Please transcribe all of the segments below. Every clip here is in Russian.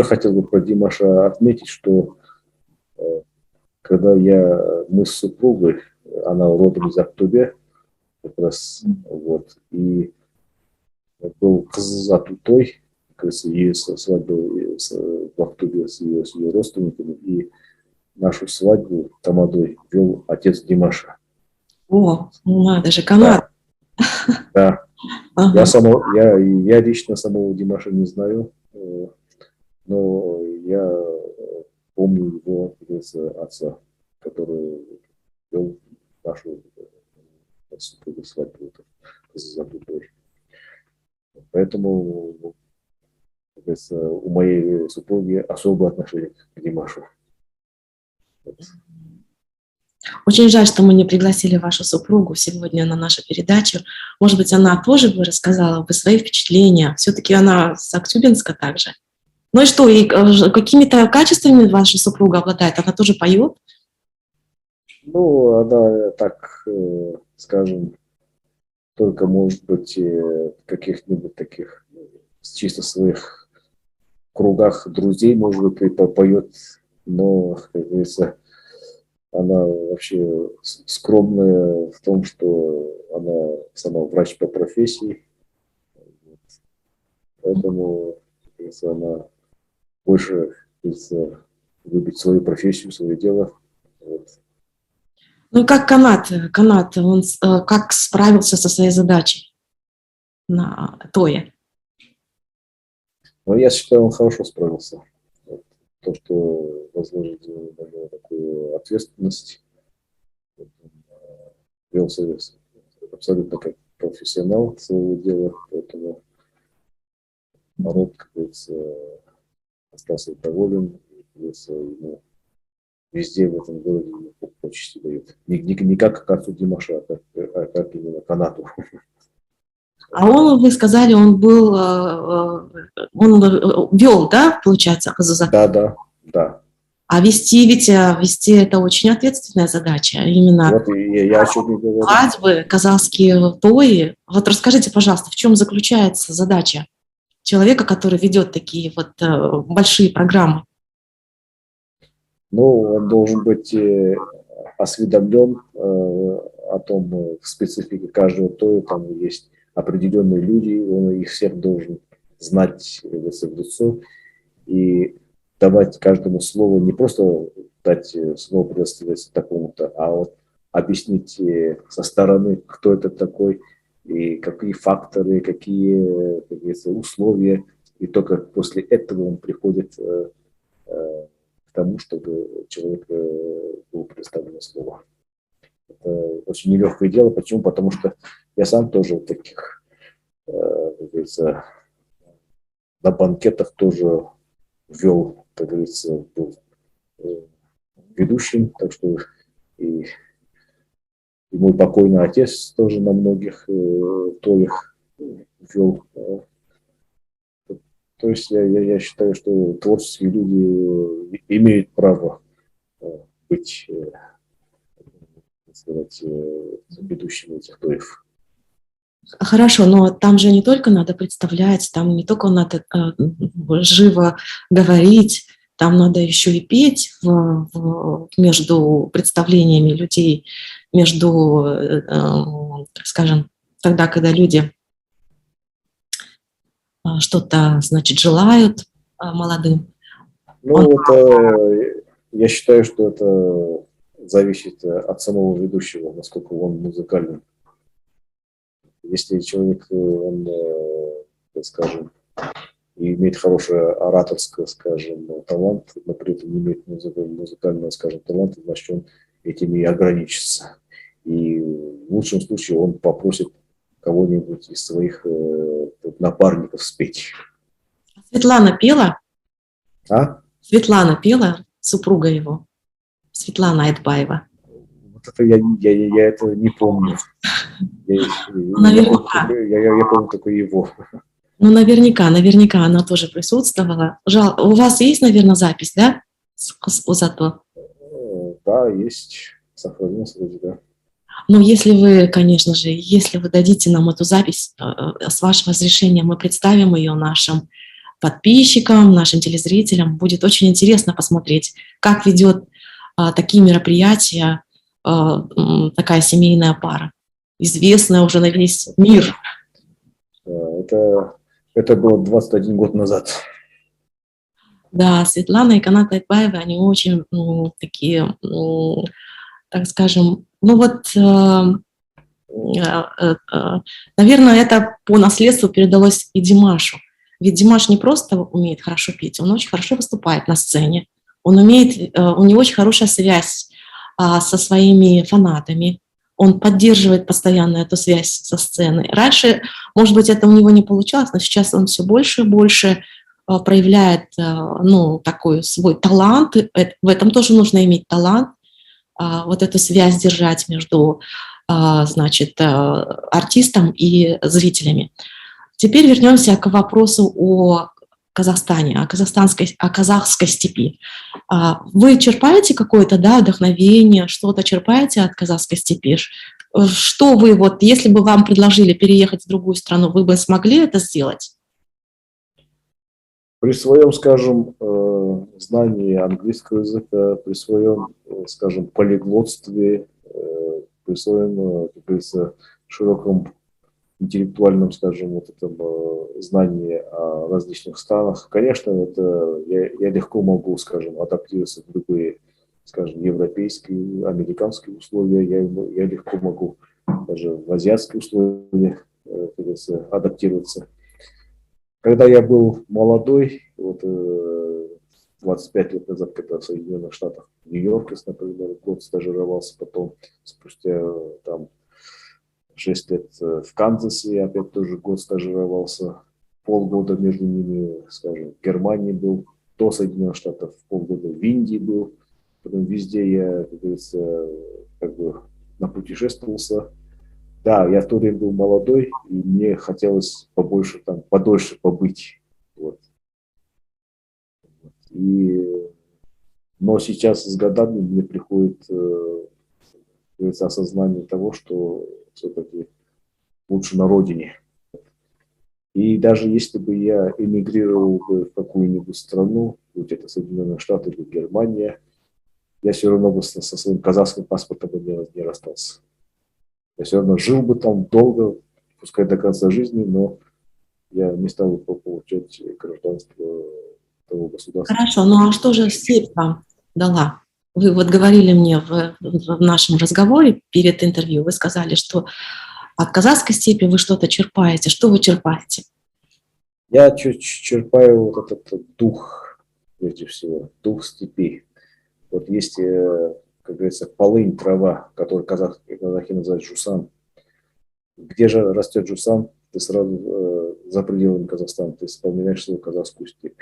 хотел бы про Димаша отметить, что когда мы с супругой, она родом из Актобе, как раз, вот, и был Кызылзатутой, как раз ее свадьба в Актобе с ее родственниками, и нашу свадьбу тамадой вел отец Димаша. О, ну надо же, Канада. Да. Ага. Я лично самого Димаша не знаю, но я помню его, отца, который вел нашу супругу свадьбу за Дубой. Поэтому у моей супруги особое отношение к Димашу. Очень жаль, что мы не пригласили вашу супругу сегодня на нашу передачу. Может быть, она тоже бы рассказала бы свои впечатления. Все-таки она с Актюбинска также. Ну и что, и какими-то качествами ваша супруга обладает? Она тоже поет? Ну, она так, скажем, только, может быть, каких-нибудь таких чисто своих кругах друзей, может быть, поет, но, как говорится, она вообще скромная в том, что она сама врач по профессии, поэтому, как говорится, она больше, любит свою профессию, свое дело. Вот. Ну, как Канат, он как справился со своей задачей на ТОЕ? Но я считаю, он хорошо справился. Вот. То, что возложить на него такую ответственность, вел себя абсолютно как профессионал своего дела, поэтому народ, как говорится, остался доволен, ему везде в этом городе почести дают. Не как отцу Димаша, а как именно Канату. А он, вы сказали, он вел, да, получается, Казахстан? Да. А вести это очень ответственная задача. Именно вот я о чем и говорю. свадьбы, казахские тои. Вот расскажите, пожалуйста, в чем заключается задача человека, который ведет такие вот большие программы? Ну, он должен быть осведомлен о том, в специфике каждого тоя, там есть определенные люди, он их всех должен знать в лицо и давать каждому слову, не просто дать слово предоставить такому-то, а вот объяснить со стороны, кто это такой, и какие факторы, какие, как говорится, условия, и только после этого он приходит к тому, чтобы человек был представлено слово. Это очень нелегкое дело. Почему? Потому что я сам тоже в таких, как говорится, на банкетах тоже вел, как говорится, был ведущим, так что и мой покойный отец тоже на многих тоях вел. То есть я считаю, что творческие люди имеют право быть, так сказать, ведущими этих тоев. Хорошо, но там же не только надо представлять, там не только надо живо говорить, там надо еще и петь между представлениями людей, между, скажем, тогда, когда люди что-то, значит, желают молодым. Ну, я считаю, что это зависит от самого ведущего, насколько он музыкальный. Если человек, он, так скажем, имеет хороший ораторский, скажем, талант, но при этом не имеет музыкального, скажем, таланта, значит, он этим и ограничится. И в лучшем случае он попросит кого-нибудь из своих напарников спеть. Светлана пела? А? Светлана пела, супруга его, Светлана Айтбаева. Вот это я это не помню. Наверняка. Я помню только его. Ну, наверняка она тоже присутствовала. У вас есть, наверное, запись, да? Зато. Да, есть. Сохранилось вроде, да. Но если вы, конечно же, если вы дадите нам эту запись, с вашего разрешения мы представим ее нашим подписчикам, нашим телезрителям будет очень интересно посмотреть, как ведет такие мероприятия такая семейная пара, известная уже на весь мир. Это было 21 год назад. Да, Светлана и Канат Айтбаевы, они очень такие, так скажем, ну вот, наверное, это по наследству передалось и Димашу. Ведь Димаш не просто умеет хорошо петь, он очень хорошо выступает на сцене. Он умеет, у него очень хорошая связь со своими фанатами. Он поддерживает постоянно эту связь со сценой. Раньше, может быть, это у него не получалось, но сейчас он все больше и больше проявляет, ну, такой свой талант. В этом тоже нужно иметь талант, вот эту связь держать между, значит, артистом и зрителями. Теперь вернемся к вопросу о Казахстане, о казахской степи. Вы черпаете какое-то, да, вдохновение, что-то черпаете от казахской степи? Что вы, вот, если бы вам предложили переехать в другую страну, вы бы смогли это сделать? При своем, скажем, знании английского языка, при своем, скажем, полиглотстве, при своем, как говорится, широком интеллектуальном, скажем, вот этом знании о различных странах, конечно, это я легко могу, скажем, адаптироваться в любые, скажем, европейские, американские условия, я легко могу даже в азиатские условия, как говорится, адаптироваться. Когда я был молодой, вот 25 лет назад, когда в Соединенных Штатах, в Нью-Йорке, например, год стажировался, потом спустя там 6 лет в Канзасе, я опять тоже год стажировался, полгода между ними, скажем, в Германии был, до Соединенных Штатов, полгода в Индии был, потом везде я, как говорится, как бы напутешествовался. Да, я в то время был молодой, и мне хотелось побольше там, подольше побыть. Вот. Но сейчас с годами мне приходит осознание того, что все-таки лучше на родине. И даже если бы я эмигрировал бы в какую-нибудь страну, будь это Соединенные Штаты или Германия, я все равно бы со своим казахским паспортом бы не расстался. Я все равно жил бы там долго, пускай до конца жизни, но я не стал бы получать гражданство того государства. Хорошо, ну а что же степь вам дала? Вы вот говорили мне в нашем разговоре перед интервью, вы сказали, что от казахской степи вы что-то черпаете. Что вы черпаете? Я черпаю вот этот дух, прежде всего, дух степи. Вот есть, как говорится, полынь, трава, которую казахи называют жусан. Где же растет жусан, ты сразу за пределами Казахстана, ты вспоминаешь свою казахскую степь.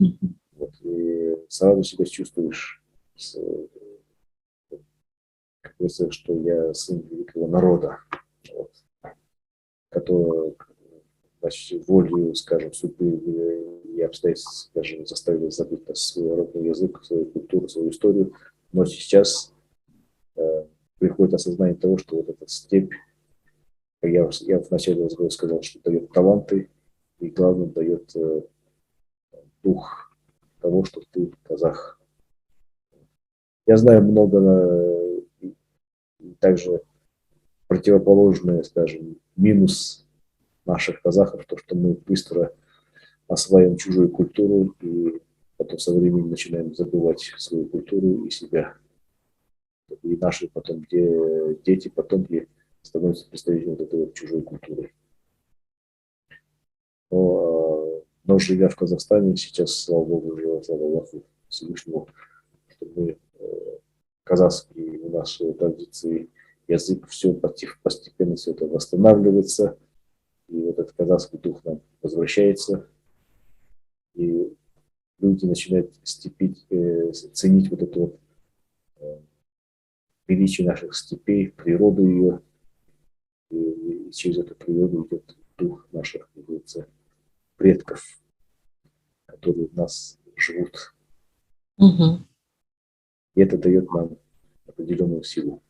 Вот, и сразу себя чувствуешь, как говорится, что я сын великого народа, вот, который, значит, волею, скажем, судьбы и обстоятельств, скажем, заставили забыть свой родной язык, свою культуру, свою историю. Но сейчас приходит осознание того, что вот эта степь, я в начале разговора сказал, что дает таланты, и главное, дает дух того, что ты казах. Я знаю много также противоположное, скажем, минус наших казахов, то, что мы быстро осваиваем чужую культуру и потом со временем начинаем забывать свою культуру и себя. И наши потом дети, потомки становятся представителями вот этой вот чужой культуры. Но живя в Казахстане, сейчас, слава Богу, уже, слава Аллаху Всевышнему, что мы казахские, у нас традиции, язык, все постепенно все это восстанавливается, и вот этот казахский дух нам возвращается, и люди начинают ценить вот это вот величие наших степей, природу ее, и через эту природу идет дух наших, как говорится, предков, которые в нас живут. Угу. И это дает нам определенную силу.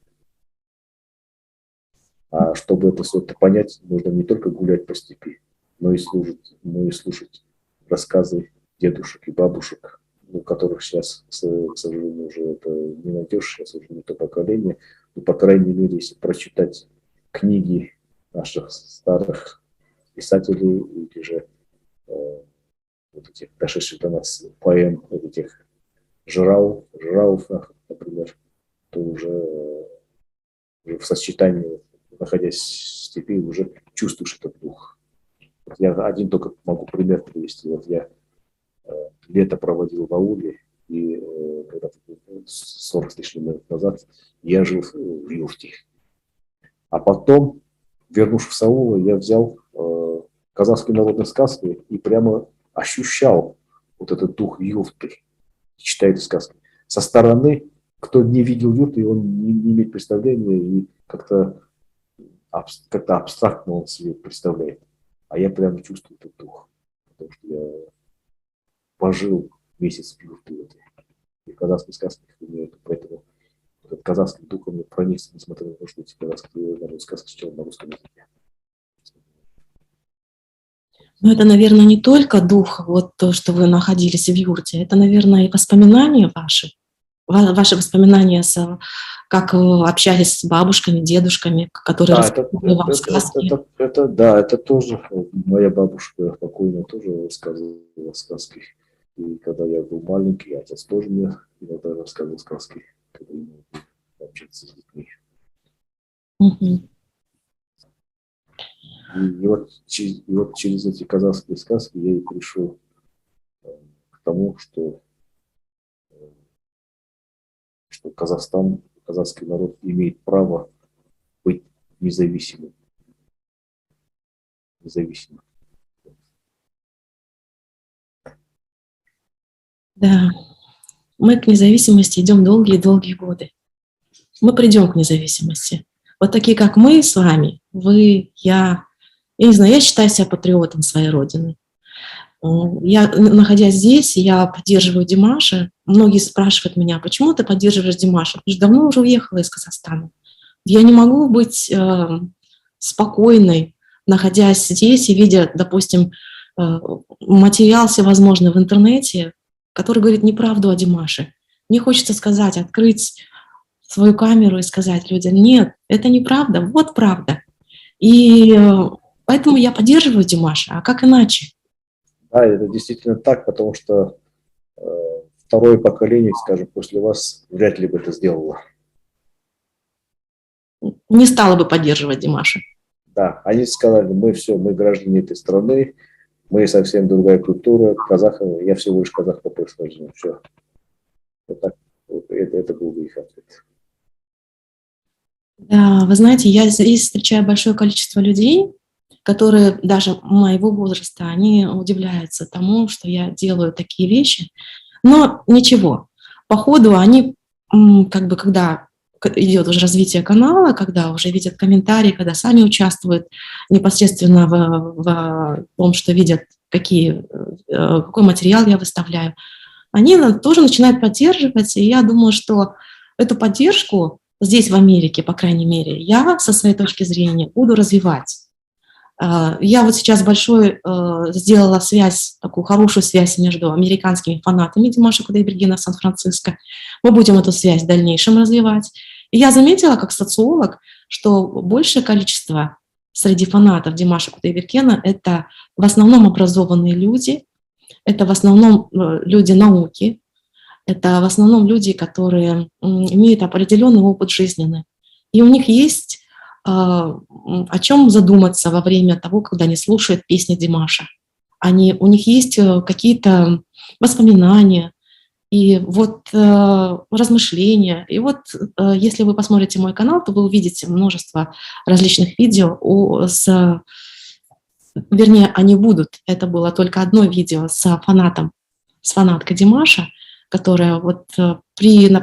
А чтобы это все это понять, нужно не только гулять по степи, но и слушать рассказы дедушек и бабушек, у которых сейчас, к сожалению, уже это не найдешь, сейчас уже не то поколение, но, по крайней мере, если прочитать книги наших старых писателей или же вот этих дошедших до нас поэм, вот этих Жираuf, например, то уже в сочетании, находясь в степи, уже чувствуешь этот дух. Я один только могу пример привести. Вот я лето проводил в ауле, и когда 40 с лишним лет назад я жил в юрте. А потом, вернувшись в аул, я взял казахские народные сказки и прямо ощущал вот этот дух юрты, читая эти сказки. Со стороны, кто не видел юрты, он не имеет представления, и как-то абстрактно он себе представляет. А я прямо чувствую этот дух, потому что я пожил месяц в юрте. И казахские сказки имеют, поэтому этот казахский дух он проникся, несмотря на то, что эти казахские народные сказки читал на русском языке. Но это, наверное, не только дух, вот то, что вы находились в юрте, это, наверное, и воспоминания ваши воспоминания, как вы общались с бабушками, дедушками, которые рассказывали вам сказки. Это тоже моя бабушка покойная тоже рассказывала сказки. И когда я был маленький, отец тоже мне иногда рассказывал сказки, когда я мог общаться с детьми. И вот через эти казахские сказки я и пришел к тому, что Казахстан, казахский народ имеет право быть независимым. Да, мы к независимости идем долгие-долгие годы. Мы придем к независимости. Вот такие, как мы с вами, вы, я не знаю, я считаю себя патриотом своей родины. Я, находясь здесь, я поддерживаю Димаша. Многие спрашивают меня, почему ты поддерживаешь Димаша? Я же давно уже уехала из Казахстана. Я не могу быть спокойной, находясь здесь и видя, допустим, материал всевозможный в интернете, который говорит неправду о Димаше. Мне хочется сказать, открыть свою камеру и сказать людям, нет, это неправда, вот правда. И поэтому я поддерживаю Димаша, а как иначе? Да, это действительно так, потому что второе поколение, скажем, после вас вряд ли бы это сделало. Не стало бы поддерживать Димаша. Да, они сказали, мы граждане этой страны, мы совсем другая культура, казахи, я всего лишь казах по происхождению, все. Вот так, это был бы их ответ. Да, вы знаете, я здесь встречаю большое количество людей, которые даже моего возраста, они удивляются тому, что я делаю такие вещи. Но ничего, по ходу они, как бы, когда идет уже развитие канала, когда уже видят комментарии, когда сами участвуют непосредственно в том, что видят, какой материал я выставляю, они тоже начинают поддерживать, и я думаю, что эту поддержку здесь, в Америке, по крайней мере, я со своей точки зрения буду развивать. Я вот сейчас сделала связь, такую хорошую связь между американскими фанатами Димаша Кудайбергена в Сан-Франциско. Мы будем эту связь в дальнейшем развивать. И я заметила, как социолог, что большее количество среди фанатов Димаша Кудайбергена – это в основном образованные люди, это в основном люди науки, это в основном люди, которые имеют определенный опыт жизненный. И у них есть о чем задуматься во время того, когда они слушают песни Димаша. У них есть какие-то воспоминания и вот размышления. И вот если вы посмотрите мой канал, то вы увидите множество различных видео вернее, они будут. Это было только одно видео с фанаткой Димаша, которая вот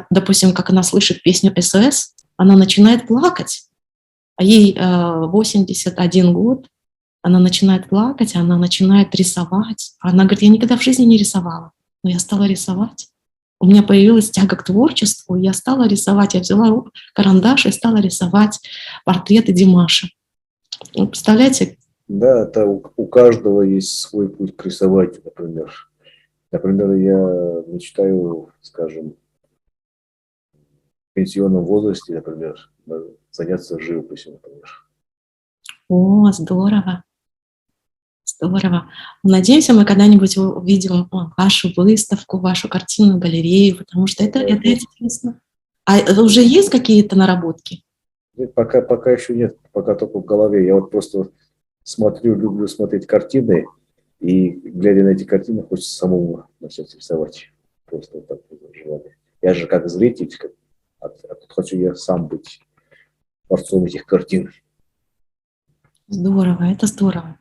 допустим, как она слышит песню «СОС», она начинает плакать. А ей 81 год, она начинает плакать, она начинает рисовать. Она говорит, я никогда в жизни не рисовала, но я стала рисовать. У меня появилась тяга к творчеству, я стала рисовать, я взяла карандаш и стала рисовать портреты Димаша. Представляете? Да, это у каждого есть свой путь к рисованию, например. Например, я мечтаю, скажем, в пенсионном возрасте, например, заняться живописью, например. О, здорово, здорово. Надеемся, мы когда-нибудь увидим вашу выставку, вашу картинную галерею, потому что это Да, вот. интересно. А уже есть какие-то наработки? Пока еще нет, пока только в голове. Я вот просто смотрю, люблю смотреть картины, и глядя на эти картины, хочется самому начать рисовать. Просто вот так вот желание. Я же как зритель, а тут хочу я сам быть творцом этих картин. Здорово, это здорово.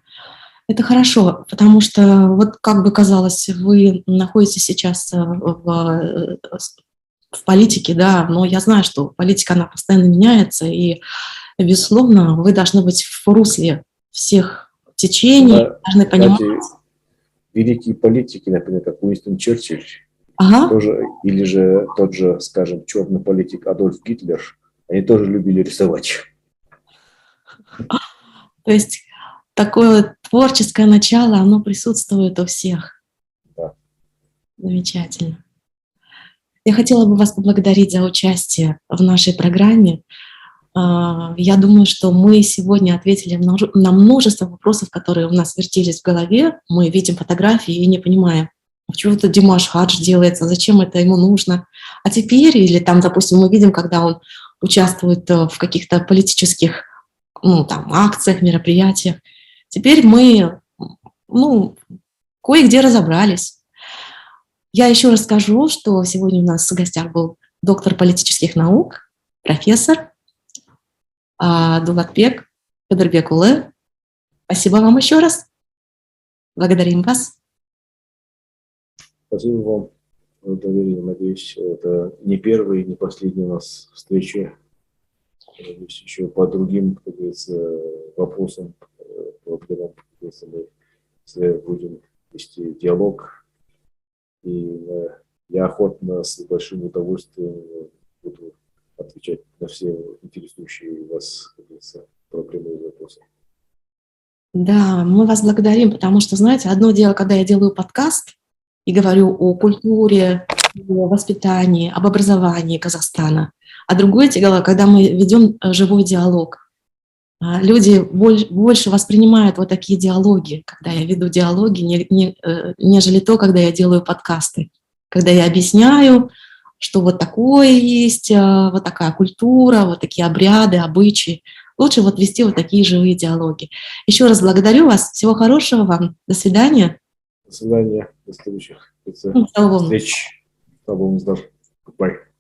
Это хорошо, потому что, вот как бы казалось, вы находитесь сейчас в политике, да, но я знаю, что политика, она постоянно меняется, и, безусловно, вы должны быть в русле всех течений, Да, должны понимать. кстати, великие политики, например, как Уинстон Черчилль, Ага, тоже, или же тот же, скажем, черный политик Адольф Гитлер, они тоже любили рисовать. то есть такое творческое начало, оно присутствует у всех. Да. Замечательно. Я хотела бы вас поблагодарить за участие в нашей программе. Я думаю, что мы сегодня ответили на множество вопросов, которые у нас вертелись в голове. Мы видим фотографии и не понимаем, почему это Димаш Хадж делается, зачем это ему нужно. А теперь, или там, допустим, мы видим, когда он участвует в каких-то политических там, акциях, мероприятиях. Теперь мы кое-где разобрались. Я еще раз скажу, что сегодня у нас в гостях был доктор политических наук, профессор Дулатбек Кадырбекулы. Спасибо вам еще раз. Благодарим вас. Спасибо вам за доверие. Надеюсь, это не первая и не последняя у нас встреча. Надеюсь, еще по другим, как говорится, вопросам, проблемам, как говорится, мы будем вести диалог. И я охотно, с большим удовольствием буду отвечать на все интересующие вас, как говорится, проблемы и вопросы. Да, мы вас благодарим, потому что, знаете, одно дело, когда я делаю подкаст и говорю о культуре, о воспитании, об образовании Казахстана, а другое дело, когда мы ведем живой диалог. Люди больше воспринимают вот такие диалоги, когда я веду диалоги, нежели то, когда я делаю подкасты. Когда я объясняю, что вот такое есть, вот такая культура, вот такие обряды, обычаи. Лучше вот вести вот такие живые диалоги. Еще раз благодарю вас. Всего хорошего вам. До свидания. До свидания. До следующих встреч. Слава Богу, здорово. Goodbye.